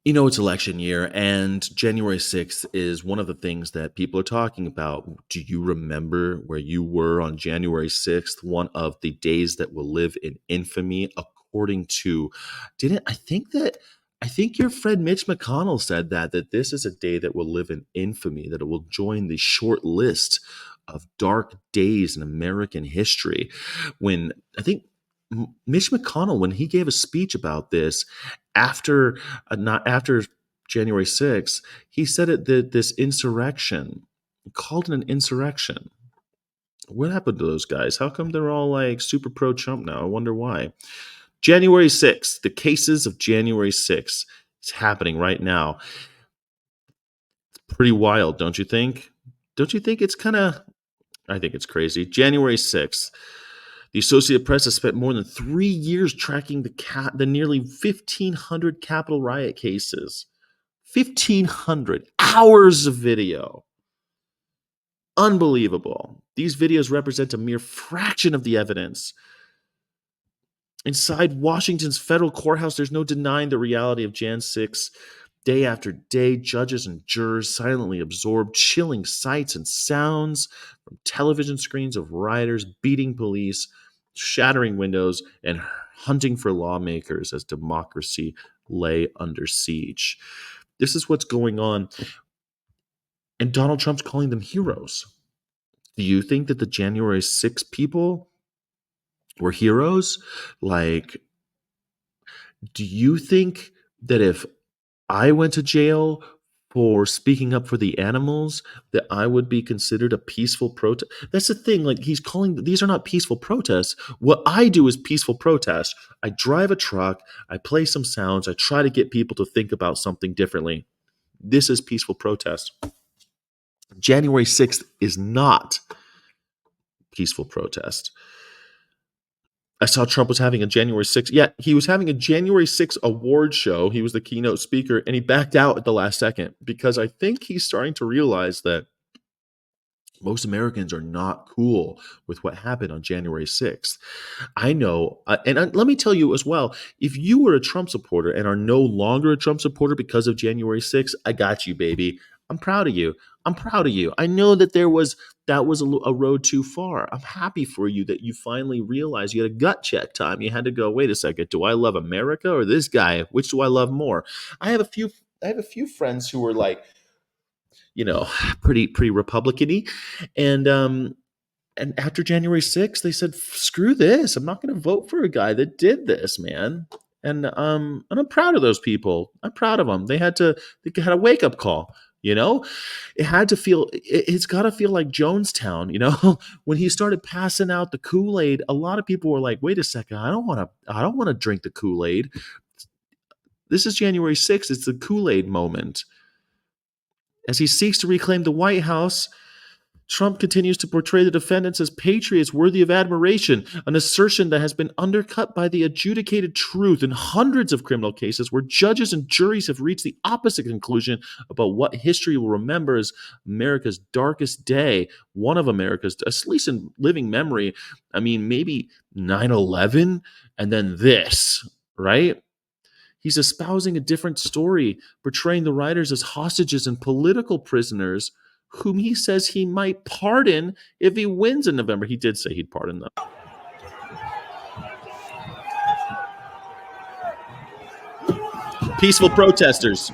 It's election year, and January 6th is one of the things that people are talking about. Do you remember where you were on January 6th? One of the days that will live in infamy, according to, didn't I think your friend Mitch McConnell said that this is a day that will live in infamy, that it will join the short list of dark days in American history. When I think Mitch McConnell, when he gave a speech about this, after not after January 6th, he said that this insurrection, he called it an insurrection. What happened to those guys? How come they're all like super pro Trump now? I wonder why. January 6th, the cases of January 6th is happening right now. Pretty wild, don't you think? Don't you think it's kind of, I think it's crazy. January 6th. The Associated Press has spent more than 3 years tracking the nearly 1,500 Capitol riot cases. 1,500 hours of video. Unbelievable. These videos represent a mere fraction of the evidence. Inside Washington's federal courthouse, there's no denying the reality of Jan 6. Day after day, judges and jurors silently absorb chilling sights and sounds from television screens of rioters beating police, shattering windows, and hunting for lawmakers as democracy lay under siege. This is what's going on. And Donald Trump's calling them heroes. Do you think that the January 6 people were heroes? Like, do you think that if I went to jail for speaking up for the animals, that I would be considered a peaceful protest? That's the thing. Like, he's calling, these are not peaceful protests. What I do is peaceful protest. I drive a truck, I play some sounds, I try to get people to think about something differently. This is peaceful protest. January 6th is not peaceful protest. I saw Trump was having a January 6th. Yeah, he was having a January 6th award show. He was the keynote speaker, and he backed out at the last second because I think he's starting to realize that most Americans are not cool with what happened on January 6th. I know, let me tell you as well, if you were a Trump supporter and are no longer a Trump supporter because of January 6th, I got you, baby. I'm proud of you. I'm proud of you. I know that that was a road too far. I'm happy for you that you finally realized you had a gut check time. You had to go, wait a second, do I love America or this guy? Which do I love more? I have a few friends who were like, pretty Republican-y. And after January 6th, they said, screw this. I'm not going to vote for a guy that did this, man. And I'm proud of those people. I'm proud of them. They had a wake up call. It had to feel. It's got to feel like Jonestown. When he started passing out the Kool-Aid, a lot of people were like, "Wait a second, I don't want to drink the Kool-Aid." This is January 6th. It's the Kool-Aid moment. As he seeks to reclaim the White House, Trump continues to portray the defendants as patriots worthy of admiration, an assertion that has been undercut by the adjudicated truth in hundreds of criminal cases where judges and juries have reached the opposite conclusion about what history will remember as America's darkest day, one of America's, at least in living memory. I mean, maybe 9/11 and then this, right? He's espousing a different story, portraying the rioters as hostages and political prisoners whom he says he might pardon if he wins in November. He did say he'd pardon them. Peaceful protesters.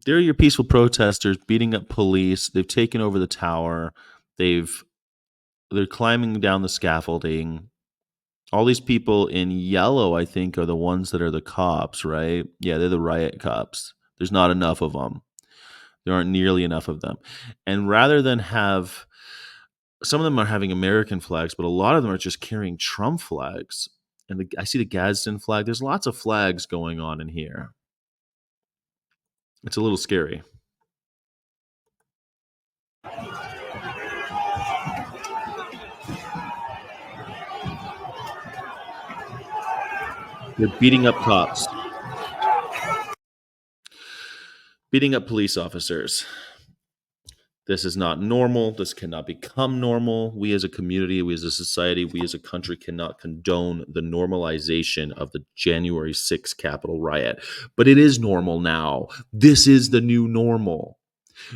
They're your peaceful protesters beating up police. They've taken over the tower. They're climbing down the scaffolding. All these people in yellow, I think, are the ones that are the cops, right? Yeah, they're the riot cops. There's not enough of them. There aren't nearly enough of them. And rather than have, some of them are having American flags, but a lot of them are just carrying Trump flags. And I see the Gadsden flag. There's lots of flags going on in here. It's a little scary. They're beating up cops. Beating up police officers. This is not normal. This cannot become normal. We as a community, we as a society, we as a country cannot condone the normalization of the January 6th Capitol riot. But it is normal now. This is the new normal.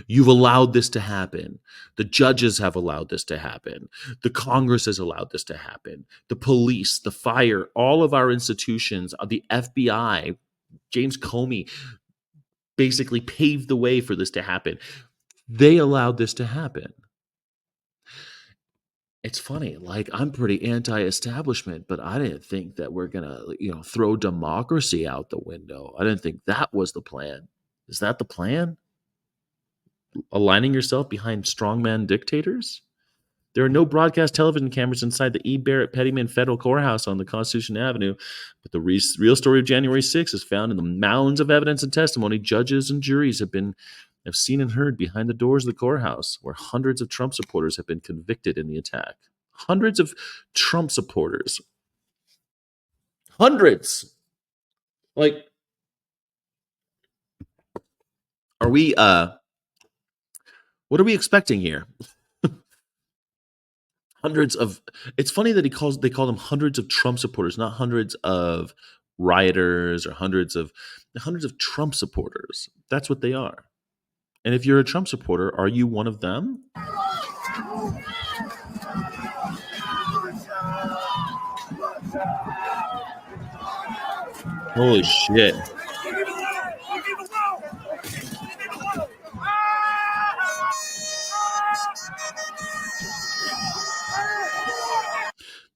You've allowed this to happen. The judges have allowed this to happen. The Congress has allowed this to happen. The police, the fire, all of our institutions, the FBI, James Comey basically paved the way for this to happen. They allowed this to happen. It's funny, like I'm pretty anti-establishment, but I didn't think that we're gonna, throw democracy out the window. I didn't think that was the plan. Is that the plan? Aligning yourself behind strongman dictators? There are no broadcast television cameras inside the E. Barrett Pettyman Federal Courthouse on the Constitution Avenue, but the real story of January 6th is found in the mounds of evidence and testimony judges and juries have seen and heard behind the doors of the courthouse, where hundreds of Trump supporters have been convicted in the attack. Hundreds of Trump supporters. Hundreds. Like, are we, what are we expecting here? Hundreds of, it's funny that they call them hundreds of Trump supporters, not hundreds of rioters or hundreds of Trump supporters. That's what they are. And if you're a Trump supporter, are you one of them? Holy shit.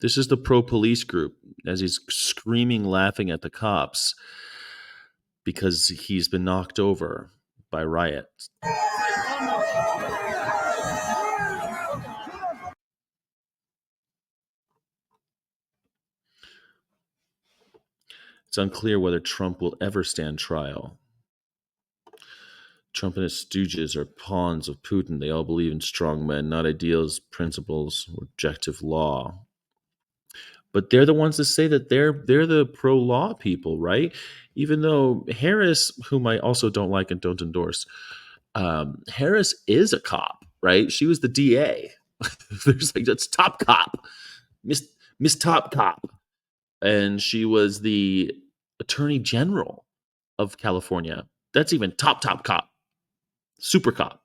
This is the pro-police group as he's screaming, laughing at the cops because he's been knocked over by riots. It's unclear whether Trump will ever stand trial. Trump and his stooges are pawns of Putin. They all believe in strong men, not ideals, principles, or objective law. But they're the ones that say that they're the pro-law people, right? Even though Harris, whom I also don't like and don't endorse, Harris is a cop, right? She was the DA. There's like, that's top cop, Miss Top Cop, and she was the Attorney General of California. That's even top cop, super cop.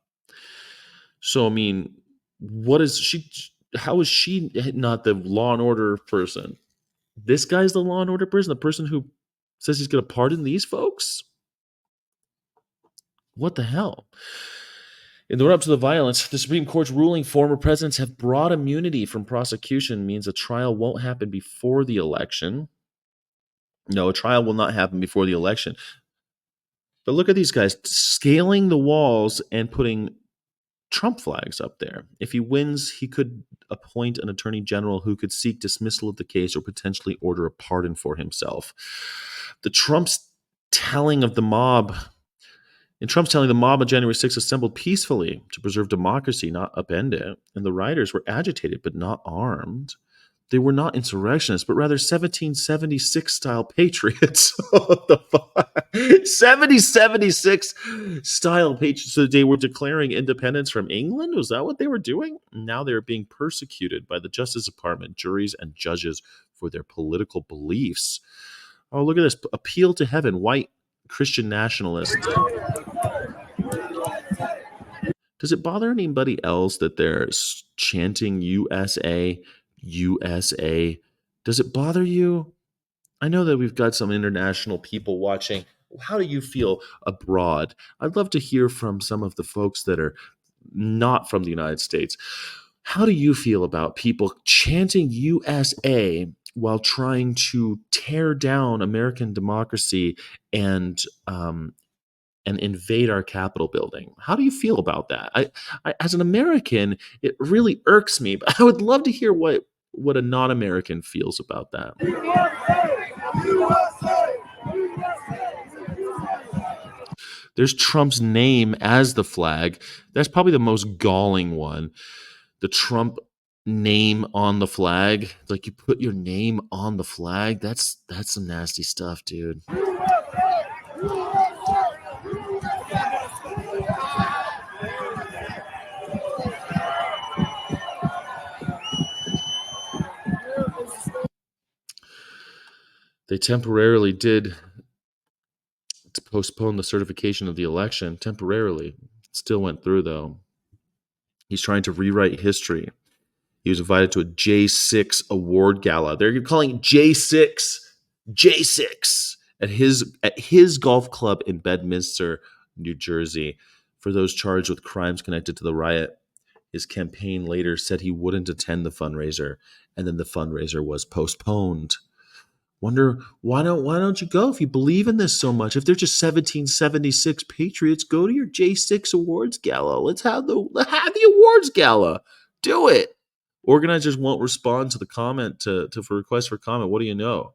So I mean, what is she? How is she not the law and order person? This guy's the law and order person, the person who says he's going to pardon these folks? What the hell? In the run-up to the violence, the Supreme Court's ruling former presidents have broad immunity from prosecution means a trial won't happen before the election. No, a trial will not happen before the election. But look at these guys scaling the walls and putting Trump flags up there. If he wins, he could appoint an attorney general who could seek dismissal of the case or potentially order a pardon for himself. In Trump's telling, the mob on January 6th assembled peacefully to preserve democracy, not upend it. And the rioters were agitated but not armed. They were not insurrectionists, but rather 1776 style patriots. What the fuck? 1776 style patriots. So they were declaring independence from England? Was that what they were doing? Now they're being persecuted by the Justice Department, juries, and judges for their political beliefs. Oh, look at this. Appeal to heaven, white Christian nationalists. Does it bother anybody else that they're chanting USA, USA? Does it bother you? I know that we've got some international people watching. How do you feel abroad? I'd love to hear from some of the folks that are not from the United States. How do you feel about people chanting USA while trying to tear down American democracy and invade our Capitol building? How do you feel about that? I, as an American, it really irks me, but I would love to hear what a non-American feels about that. There's Trump's name as the flag. That's probably the most galling one. The Trump name on the flag. Like, you put your name on the flag. That's some nasty stuff, dude. They temporarily did to postpone the certification of the election. Temporarily. Still went through, though. He's trying to rewrite history. He was invited to a J6 award gala. They're calling it J6 at his golf club in Bedminster, New Jersey, for those charged with crimes connected to the riot. His campaign later said he wouldn't attend the fundraiser, and then the fundraiser was postponed. Wonder why don't you go if you believe in this so much? If they're just 1776 patriots, go to your J6 awards gala. Let's have the awards gala. Do it. Organizers won't respond to the comment to for request for comment. What do you know?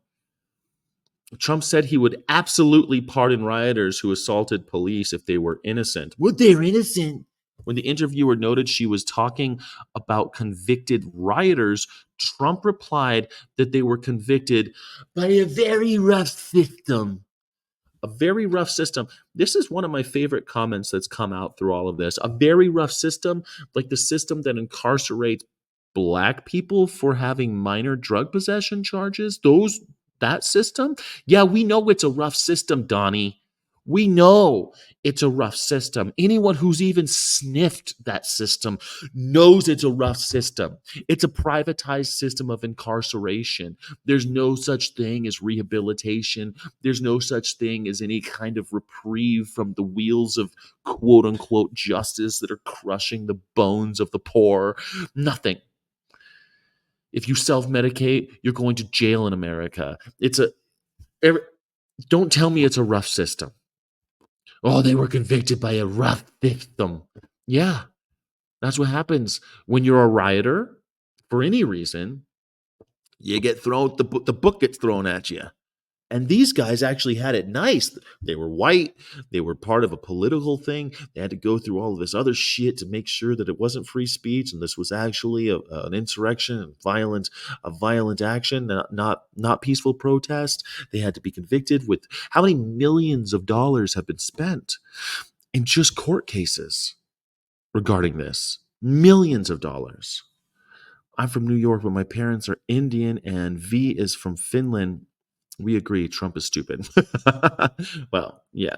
Trump said he would absolutely pardon rioters who assaulted police if they were innocent. Well, they're innocent. When the interviewer noted she was talking about convicted rioters, Trump replied that they were convicted by a very rough system. A very rough system. This is one of my favorite comments that's come out through all of this. A very rough system, like the system that incarcerates black people for having minor drug possession charges. That system? Yeah, we know it's a rough system, Donnie. We know it's a rough system. Anyone who's even sniffed that system knows it's a rough system. It's a privatized system of incarceration. There's no such thing as rehabilitation. There's no such thing as any kind of reprieve from the wheels of quote unquote justice that are crushing the bones of the poor. Nothing. If you self-medicate, you're going to jail in America. Don't tell me it's a rough system. Oh, they were convicted by a rough system. Yeah, that's what happens when you're a rioter for any reason. You get thrown, the book gets thrown at you. And these guys actually had it nice. They were white. They were part of a political thing. They had to go through all of this other shit to make sure that it wasn't free speech and this was actually an insurrection and a violent action, not peaceful protest. They had to be convicted with how many millions of dollars have been spent in just court cases regarding this? Millions of dollars. I'm from New York, but my parents are Indian and V is from Finland. We agree Trump is stupid. Well, yeah.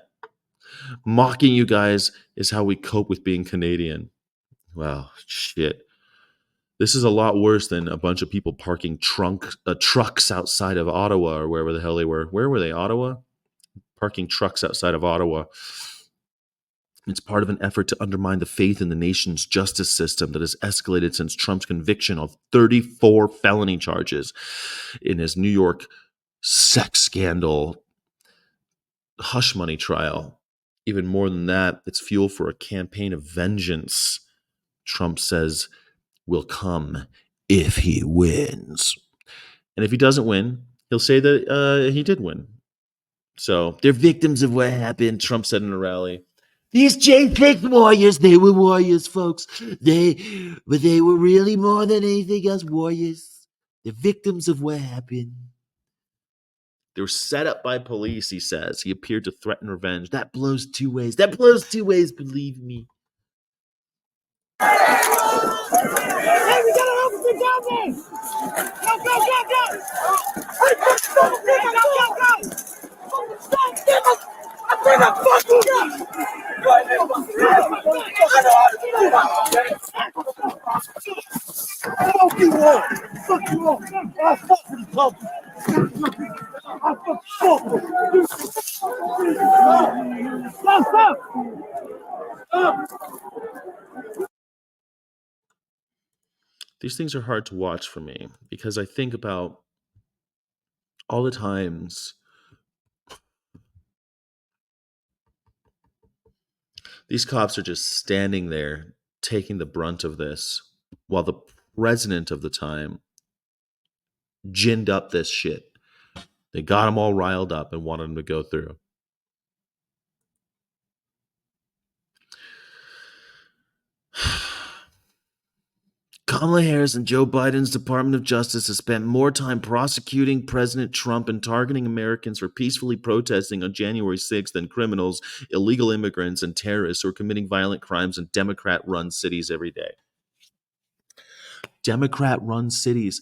Mocking you guys is how we cope with being Canadian. Well, shit. This is a lot worse than a bunch of people parking trucks outside of Ottawa or wherever the hell they were. Where were they? Ottawa? Parking trucks outside of Ottawa. It's part of an effort to undermine the faith in the nation's justice system that has escalated since Trump's conviction of 34 felony charges in his New York sex scandal hush money trial. Even more than that, it's fuel for a campaign of vengeance Trump says will come if he wins. And if he doesn't win, he'll say that he did win. So they're victims of what happened, Trump said in a rally. These J6 warriors, they were warriors, folks. But they were really more than anything else warriors. They're victims of what happened. They were set up by police, he says. He appeared to threaten revenge. That blows two ways. That blows two ways, believe me. Hey, we got an officer down there! Go, go, go, go! Hey, go, go, go, go! Stop, get us! I think I'm fucking you! I know how to do that! Fuck you all! Fuck you all! I fuck with you, punk! I fuck with you! Stop, stop! These things are hard to watch for me because I think about all the times these cops are just standing there taking the brunt of this while the president of the time ginned up this shit. They got them all riled up and wanted them to go through. Kamala Harris and Joe Biden's Department of Justice has spent more time prosecuting President Trump and targeting Americans for peacefully protesting on January 6th than criminals, illegal immigrants, and terrorists who are committing violent crimes in Democrat-run cities every day. Democrat-run cities.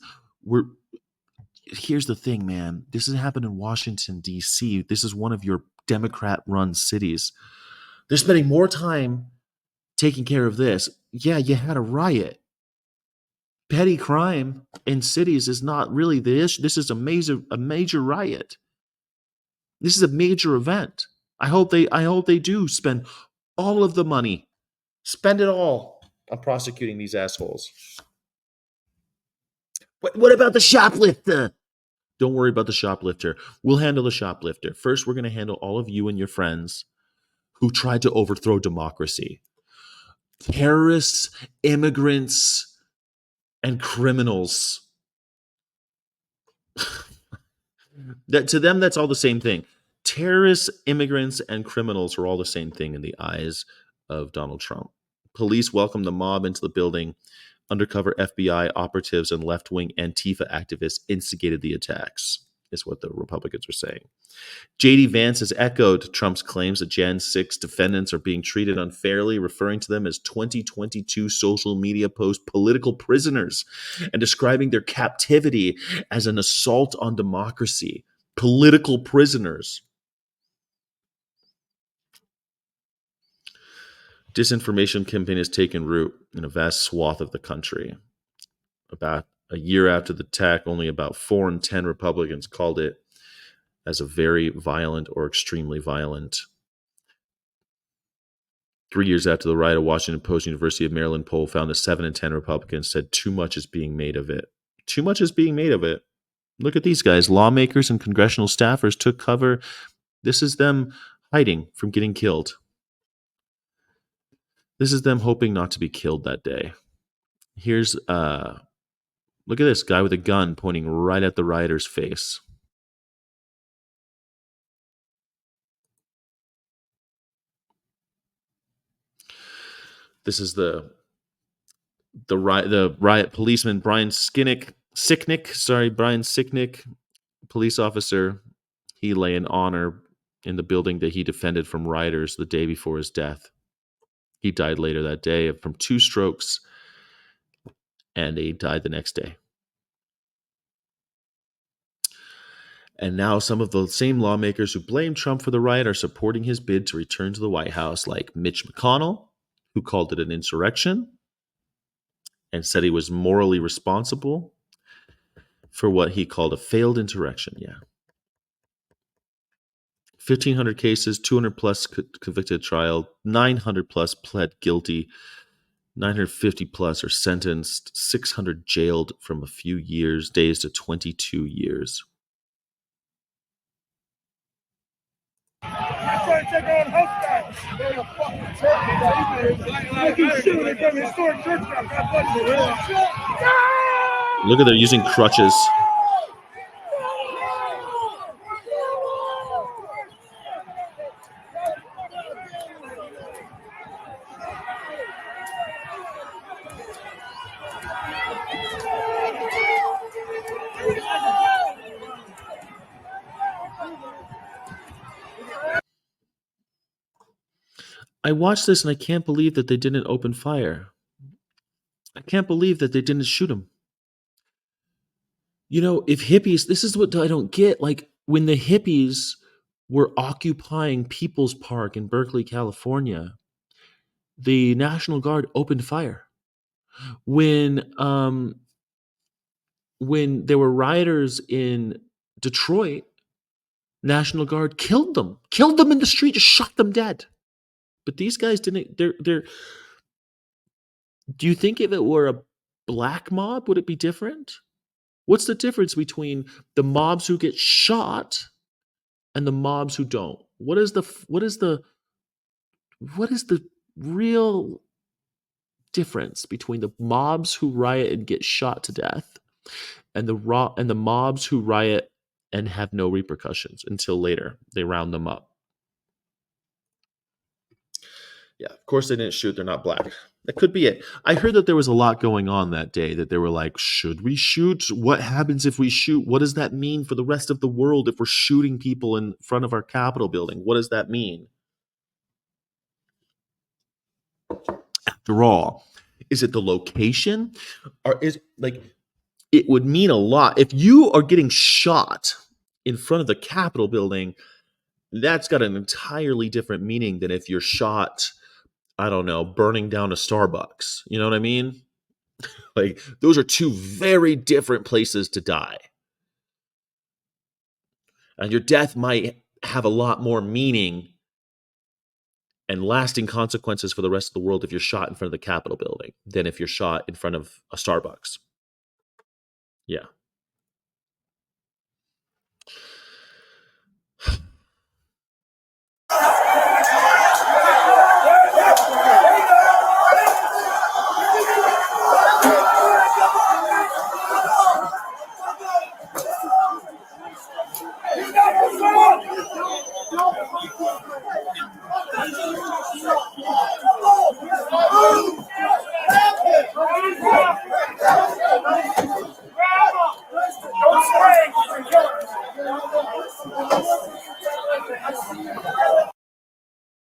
here's the thing, man. This has happened in Washington, D.C. This is one of your Democrat run cities. They're spending more time taking care of this. Yeah, you had a riot. Petty crime in cities is not really the issue. This is a major riot. This is a major event. I hope they do spend all of the money. Spend it all on prosecuting these assholes. What about the shoplifter? Don't worry about the shoplifter. We'll handle the shoplifter. First, we're going to handle all of you and your friends who tried to overthrow democracy. Terrorists, immigrants, and criminals. That to them, that's all the same thing. Terrorists, immigrants, and criminals are all the same thing in the eyes of Donald Trump. Police welcomed the mob into the building. Undercover FBI operatives and left-wing Antifa activists instigated the attacks, is what the Republicans are saying. J.D. Vance has echoed Trump's claims that Jan 6 defendants are being treated unfairly, referring to them as 2022 social media post political prisoners and describing their captivity as an assault on democracy. Political prisoners. Disinformation campaign has taken root in a vast swath of the country. About a year after the attack, only about 4 in 10 Republicans called it as a very violent or extremely violent. 3 years after the riot, a Washington Post University of Maryland poll found that 7 in 10 Republicans said too much is being made of it. Too much is being made of it. Look at these guys. Lawmakers and congressional staffers took cover. This is them hiding from getting killed. This is them hoping not to be killed that day. Here's, look at this guy with a gun pointing right at the rioter's face. This is the riot policeman Brian Sicknick, police officer. He lay in honor in the building that he defended from rioters the day before his death. He died later that day from 2 strokes, and he died the next day. And now some of the same lawmakers who blame Trump for the riot are supporting his bid to return to the White House, like Mitch McConnell, who called it an insurrection and said he was morally responsible for what he called a failed insurrection. Yeah. 1,500 cases, 200 plus convicted trial, 900 plus pled guilty, 950 plus are sentenced, 600 jailed from a few days to 22 years. I'm trying to take on house guys. They're a fucking church. Look who's shooting. They're from historic church now. God bless you. Look at they're using crutches. I watched this and I can't believe that they didn't open fire. I can't believe that they didn't shoot him. You know, if hippies, this is what I don't get. Like when the hippies were occupying People's Park in Berkeley, California, the National Guard opened fire. When there were rioters in Detroit, National Guard killed them in the street, just shot them dead. But these guys didn't. They're. Do you think if it were a black mob, would it be different? What's the difference between the mobs who get shot and the mobs who don't? What is the real difference between the mobs who riot and get shot to death and the mobs who riot and have no repercussions until later they round them up? Yeah, of course they didn't shoot. They're not black. That could be it. I heard that there was a lot going on that day, that they were like, should we shoot? What happens if we shoot? What does that mean for the rest of the world if we're shooting people in front of our Capitol building? What does that mean? After all, is it the location? Or is like it would mean a lot. If you are getting shot in front of the Capitol building, that's got an entirely different meaning than if you're shot, I don't know, burning down a Starbucks. You know what I mean? Like, those are two very different places to die. And your death might have a lot more meaning and lasting consequences for the rest of the world if you're shot in front of the Capitol building than if you're shot in front of a Starbucks. Yeah.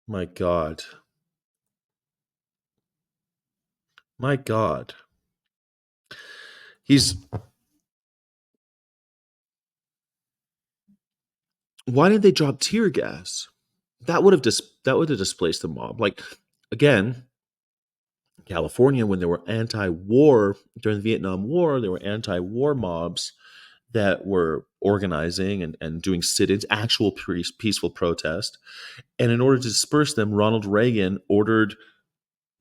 My God. My God. He's Why did they drop tear gas? That would have displaced the mob. Like, again, California, when there were anti-war during the Vietnam War, there were anti-war mobs that were organizing and doing sit-ins, actual peaceful protest. And in order to disperse them, Ronald Reagan ordered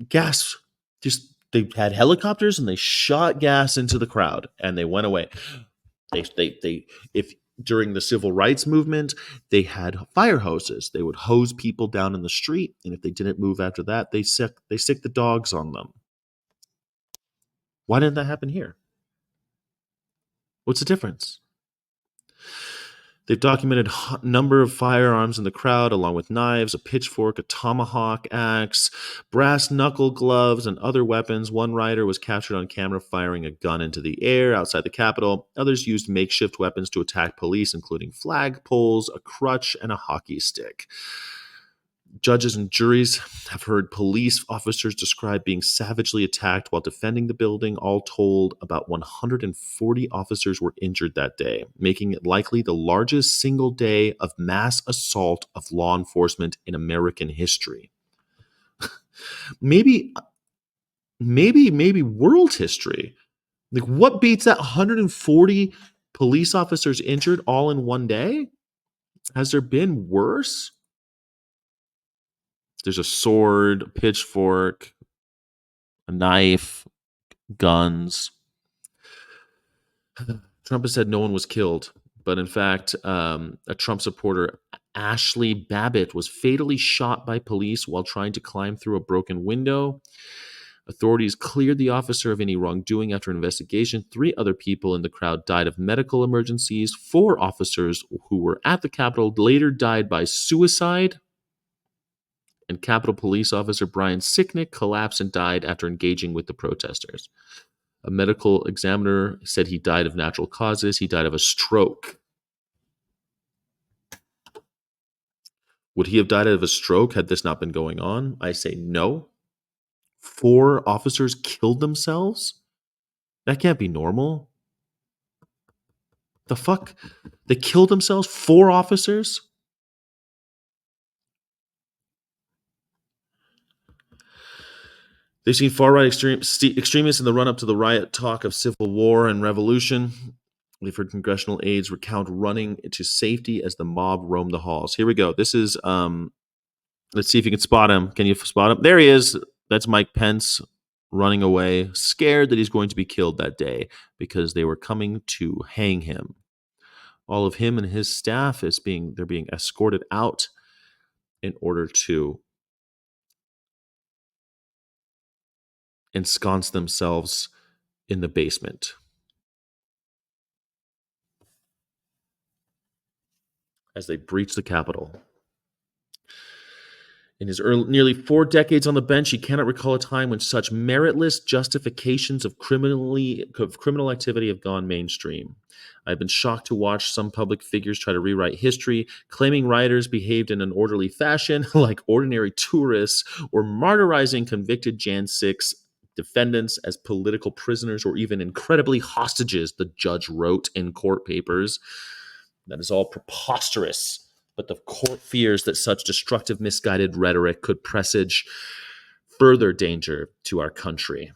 gas. Just they had helicopters and they shot gas into the crowd and they went away. They if during the civil rights movement, they had fire hoses. They would hose people down in the street, and if they didn't move after that, they sick the dogs on them. Why didn't that happen here? What's the difference? They've documented a number of firearms in the crowd, along with knives, a pitchfork, a tomahawk axe, brass knuckle gloves, and other weapons. One rider was captured on camera firing a gun into the air outside the Capitol. Others used makeshift weapons to attack police, including flagpoles, a crutch, and a hockey stick. Judges and juries have heard police officers describe being savagely attacked while defending the building. All told, about 140 officers were injured that day, making it likely the largest single day of mass assault of law enforcement in American history. maybe, maybe world history. Like, what beats that 140 police officers injured all in one day? Has there been worse? There's a sword, a pitchfork, a knife, guns. Trump has said no one was killed, but in fact, a Trump supporter, Ashley Babbitt, was fatally shot by police while trying to climb through a broken window. Authorities cleared the officer of any wrongdoing after investigation. 3 other people in the crowd died of medical emergencies. 4 officers who were at the Capitol later died by suicide. And Capitol Police Officer Brian Sicknick collapsed and died after engaging with the protesters. A medical examiner said he died of natural causes. He died of a stroke. Would he have died of a stroke had this not been going on? I say no. 4 officers killed themselves? That can't be normal. The fuck? They killed themselves? 4 officers? They've seen far-right extremists in the run-up to the riot talk of civil war and revolution. We've heard congressional aides recount running to safety as the mob roamed the halls. Here we go. This is, let's see if you can spot him. Can you spot him? There he is. That's Mike Pence running away, scared that he's going to be killed that day because they were coming to hang him. All of him and his staff they're being escorted out in order to ensconce themselves in the basement. As they breach the Capitol. In his nearly 4 decades on the bench, he cannot recall a time when such meritless justifications of criminal activity have gone mainstream. I've been shocked to watch some public figures try to rewrite history, claiming rioters behaved in an orderly fashion like ordinary tourists, or martyrizing convicted Jan 6 defendants as political prisoners or even incredibly hostages, the judge wrote in court papers. That is all preposterous. But the court fears that such destructive, misguided rhetoric could presage further danger to our country.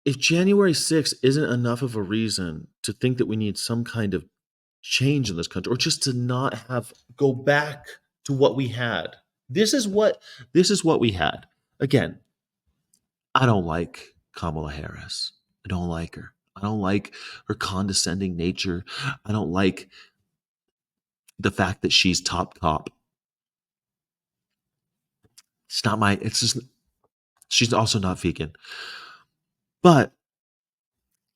If January 6th isn't enough of a reason to think that we need some kind of change in this country, or just to not have go back to what we had. This is what we had. Again, I don't like Kamala Harris. I don't like her. I don't like her condescending nature. I don't like the fact that she's top cop. It's just she's also not vegan. But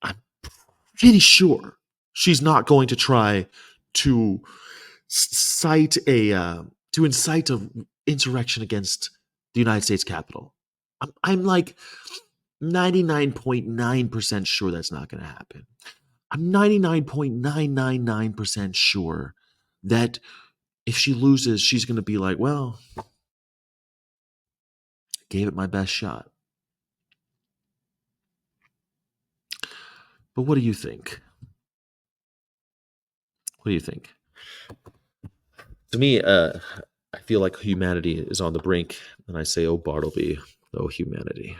I'm pretty sure she's not going to try to incite a insurrection against the United States Capitol. I'm like 99.9% sure that's not going to happen. I'm 99.999% sure that if she loses, she's going to be like, well, I gave it my best shot. But what do you think? What do you think? To me, I feel like humanity is on the brink, and I say, oh, Bartleby, oh, humanity.